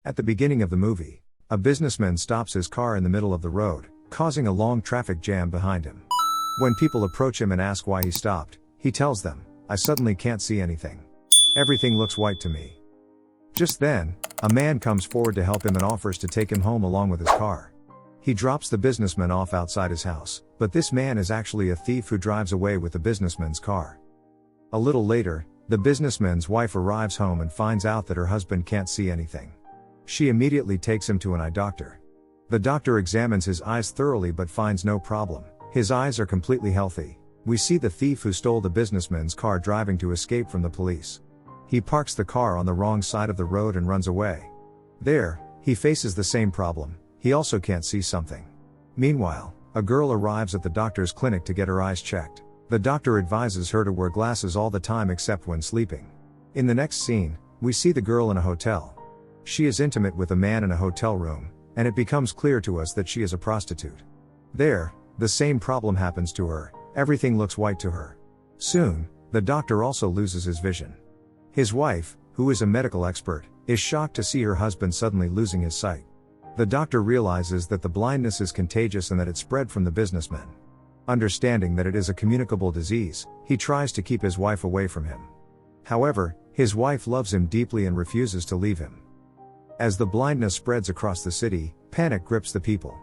At the beginning of the movie, a businessman stops his car in the middle of the road, causing a long traffic jam behind him. When people approach him and ask why he stopped, he tells them, "I suddenly can't see anything. Everything looks white to me." Just then, a man comes forward to help him and offers to take him home along with his car. He drops the businessman off outside his house, but this man is actually a thief who drives away with the businessman's car. A little later, the businessman's wife arrives home and finds out that her husband can't see anything. She immediately takes him to an eye doctor. The doctor examines his eyes thoroughly but finds no problem. His eyes are completely healthy. We see the thief who stole the businessman's car driving to escape from the police. He parks the car on the wrong side of the road and runs away. There, he faces the same problem. He also can't see something. Meanwhile, a girl arrives at the doctor's clinic to get her eyes checked. The doctor advises her to wear glasses all the time except when sleeping. In the next scene, we see the girl in a hotel. She is intimate with a man in a hotel room, and it becomes clear to us that she is a prostitute. There, the same problem happens to her. Everything looks white to her. Soon, the doctor also loses his vision. His wife, who is a medical expert, is shocked to see her husband suddenly losing his sight. The doctor realizes that the blindness is contagious and that it spread from the businessman. Understanding that it is a communicable disease, he tries to keep his wife away from him. However, his wife loves him deeply and refuses to leave him. As the blindness spreads across the city, panic grips the people.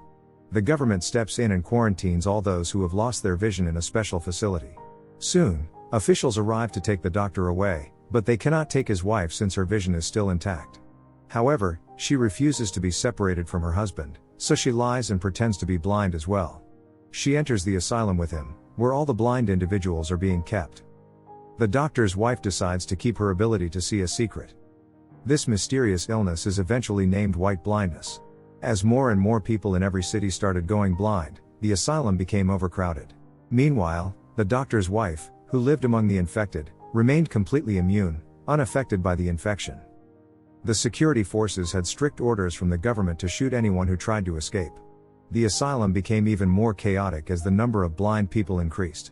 The government steps in and quarantines all those who have lost their vision in a special facility. Soon, officials arrive to take the doctor away, but they cannot take his wife since her vision is still intact. However, she refuses to be separated from her husband, so she lies and pretends to be blind as well. She enters the asylum with him, where all the blind individuals are being kept. The doctor's wife decides to keep her ability to see a secret. This mysterious illness is eventually named white blindness. As more and more people in every city started going blind, the asylum became overcrowded. Meanwhile, the doctor's wife, who lived among the infected, remained completely immune, unaffected by the infection. The security forces had strict orders from the government to shoot anyone who tried to escape. The asylum became even more chaotic as the number of blind people increased.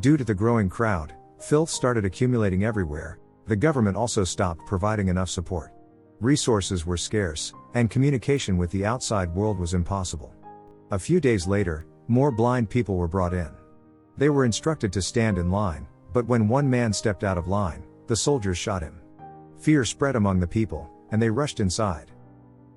Due to the growing crowd, filth started accumulating everywhere. The government also stopped providing enough support. Resources were scarce, and communication with the outside world was impossible. A few days later, more blind people were brought in. They were instructed to stand in line, but when one man stepped out of line, the soldiers shot him. Fear spread among the people, and they rushed inside.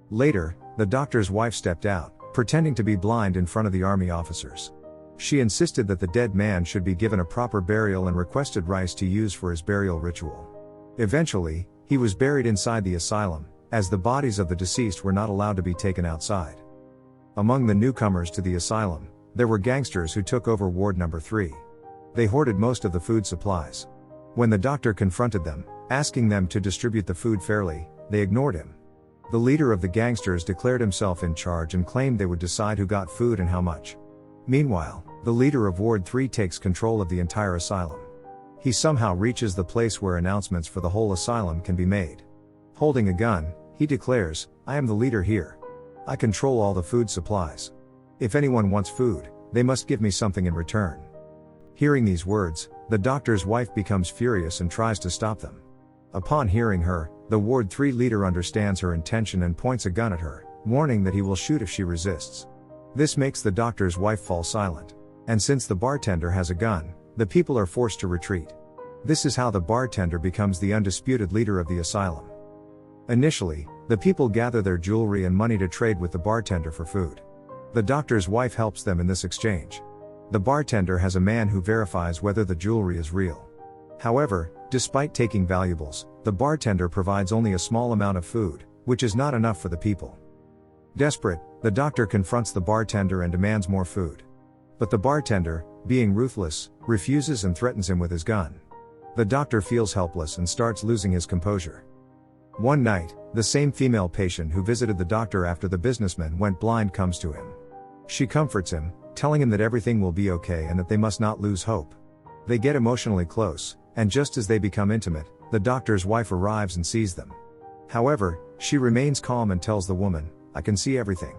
Later, the doctor's wife stepped out, pretending to be blind in front of the army officers. She insisted that the dead man should be given a proper burial and requested rice to use for his burial ritual. Eventually, he was buried inside the asylum, as the bodies of the deceased were not allowed to be taken outside. Among the newcomers to the asylum, there were gangsters who took over ward number 3. They hoarded most of the food supplies. When the doctor confronted them, asking them to distribute the food fairly, they ignored him. The leader of the gangsters declared himself in charge and claimed they would decide who got food and how much. Meanwhile, the leader of Ward 3 takes control of the entire asylum. He somehow reaches the place where announcements for the whole asylum can be made. Holding a gun, he declares, "I am the leader here. I control all the food supplies. If anyone wants food, they must give me something in return." Hearing these words, the doctor's wife becomes furious and tries to stop them. Upon hearing her, the Ward 3 leader understands her intention and points a gun at her, warning that he will shoot if she resists. This makes the doctor's wife fall silent. And since the bartender has a gun, the people are forced to retreat. This is how the bartender becomes the undisputed leader of the asylum. Initially, the people gather their jewelry and money to trade with the bartender for food. The doctor's wife helps them in this exchange. The bartender has a man who verifies whether the jewelry is real. However, despite taking valuables, the bartender provides only a small amount of food, which is not enough for the people. Desperate, the doctor confronts the bartender and demands more food. But the bartender, being ruthless, refuses and threatens him with his gun. The doctor feels helpless and starts losing his composure. One night, the same female patient who visited the doctor after the businessman went blind comes to him. She comforts him, telling him that everything will be okay and that they must not lose hope. They get emotionally close, and just as they become intimate, the doctor's wife arrives and sees them. However, she remains calm and tells the woman, "I can see everything."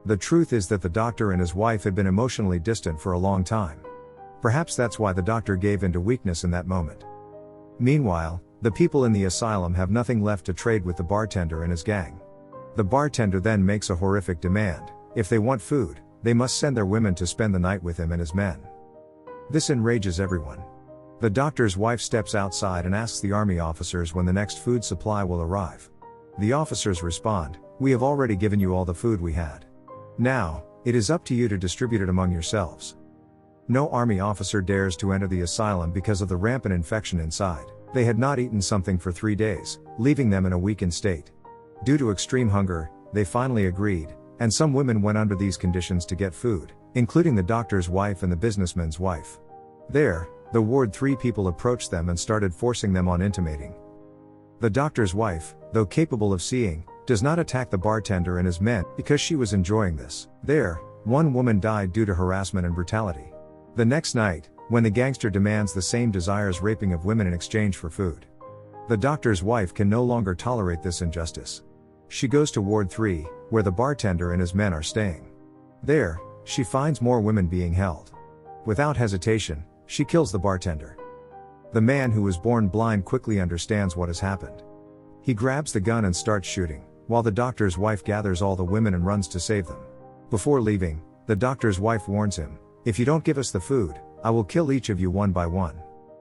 The truth is that the doctor and his wife had been emotionally distant for a long time. Perhaps that's why the doctor gave in to weakness in that moment. Meanwhile, the people in the asylum have nothing left to trade with the bartender and his gang. The bartender then makes a horrific demand: if they want food, they must send their women to spend the night with him and his men. This enrages everyone. The doctor's wife steps outside and asks the army officers when the next food supply will arrive. The officers respond, "We have already given you all the food we had. Now, it is up to you to distribute it among yourselves." No army officer dares to enter the asylum because of the rampant infection inside. They had not eaten something for 3 days, leaving them in a weakened state. Due to extreme hunger, they finally agreed, and some women went under these conditions to get food, including the doctor's wife and the businessman's wife. There, the Ward 3 people approached them and started forcing them on intimating. The doctor's wife, though capable of seeing, does not attack the bartender and his men because she was enjoying this. There, one woman died due to harassment and brutality. The next night, when the gangster demands the same desires raping of women in exchange for food. The doctor's wife can no longer tolerate this injustice. She goes to Ward 3, where the bartender and his men are staying. There, she finds more women being held. Without hesitation, she kills the bartender. The man who was born blind quickly understands what has happened. He grabs the gun and starts shooting, while the doctor's wife gathers all the women and runs to save them. Before leaving, the doctor's wife warns him, "If you don't give us the food, I will kill each of you one by one."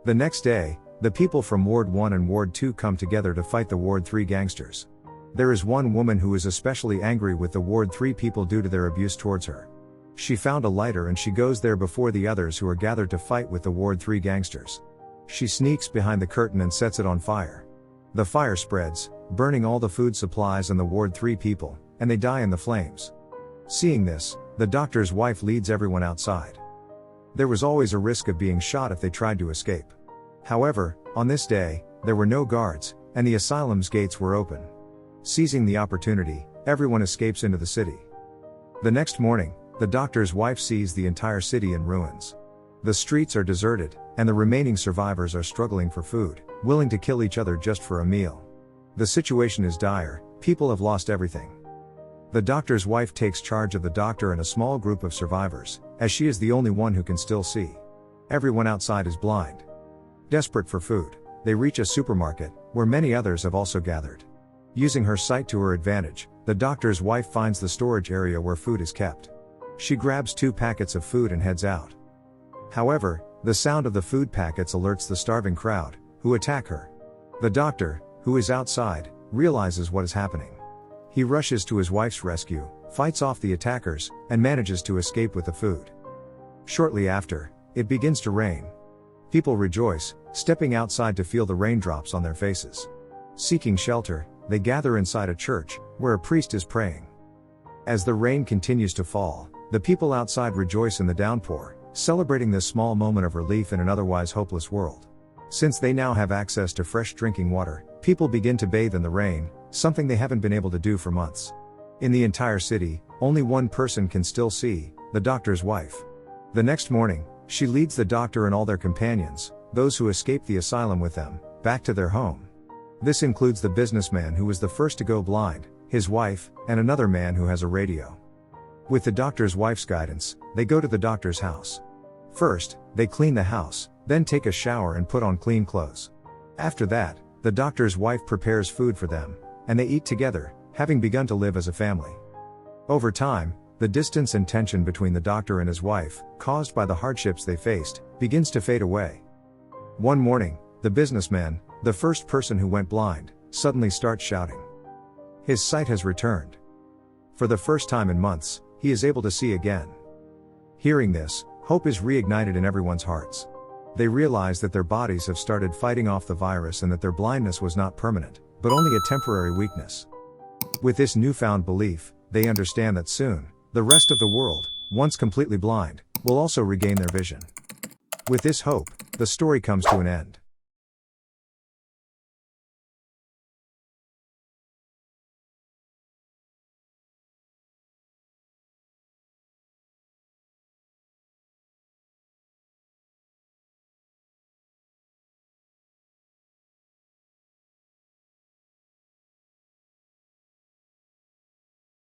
The next day, the people from Ward 1 and Ward 2 come together to fight the Ward 3 gangsters. There is one woman who is especially angry with the Ward 3 people due to their abuse towards her. She found a lighter and she goes there before the others who are gathered to fight with the Ward 3 gangsters. She sneaks behind the curtain and sets it on fire. The fire spreads, burning all the food supplies and the Ward 3 people, and they die in the flames. Seeing this, the doctor's wife leads everyone outside. There was always a risk of being shot if they tried to escape. However, on this day, there were no guards, and the asylum's gates were open. Seizing the opportunity, everyone escapes into the city. The next morning, the doctor's wife sees the entire city in ruins. The streets are deserted, and the remaining survivors are struggling for food, willing to kill each other just for a meal. The situation is dire, people have lost everything. The doctor's wife takes charge of the doctor and a small group of survivors, as she is the only one who can still see. Everyone outside is blind. Desperate for food, they reach a supermarket, where many others have also gathered. Using her sight to her advantage, the doctor's wife finds the storage area where food is kept. She grabs 2 packets of food and heads out. However, the sound of the food packets alerts the starving crowd, who attack her. The doctor, who is outside, realizes what is happening. He rushes to his wife's rescue, fights off the attackers, and manages to escape with the food. Shortly after, it begins to rain. People rejoice, stepping outside to feel the raindrops on their faces. Seeking shelter, they gather inside a church, where a priest is praying. As the rain continues to fall, the people outside rejoice in the downpour, celebrating this small moment of relief in an otherwise hopeless world. Since they now have access to fresh drinking water, people begin to bathe in the rain, something they haven't been able to do for months. In the entire city, only one person can still see, the doctor's wife. The next morning, she leads the doctor and all their companions, those who escaped the asylum with them, back to their home. This includes the businessman who was the first to go blind, his wife, and another man who has a radio. With the doctor's wife's guidance, they go to the doctor's house. First, they clean the house, then take a shower and put on clean clothes. After that, the doctor's wife prepares food for them, and they eat together, having begun to live as a family. Over time, the distance and tension between the doctor and his wife, caused by the hardships they faced, begins to fade away. One morning, the businessman, the first person who went blind, suddenly starts shouting. His sight has returned. For the first time in months, he is able to see again. Hearing this, hope is reignited in everyone's hearts. They realize that their bodies have started fighting off the virus and that their blindness was not permanent, but only a temporary weakness. With this newfound belief, they understand that soon, the rest of the world, once completely blind, will also regain their vision. With this hope, the story comes to an end.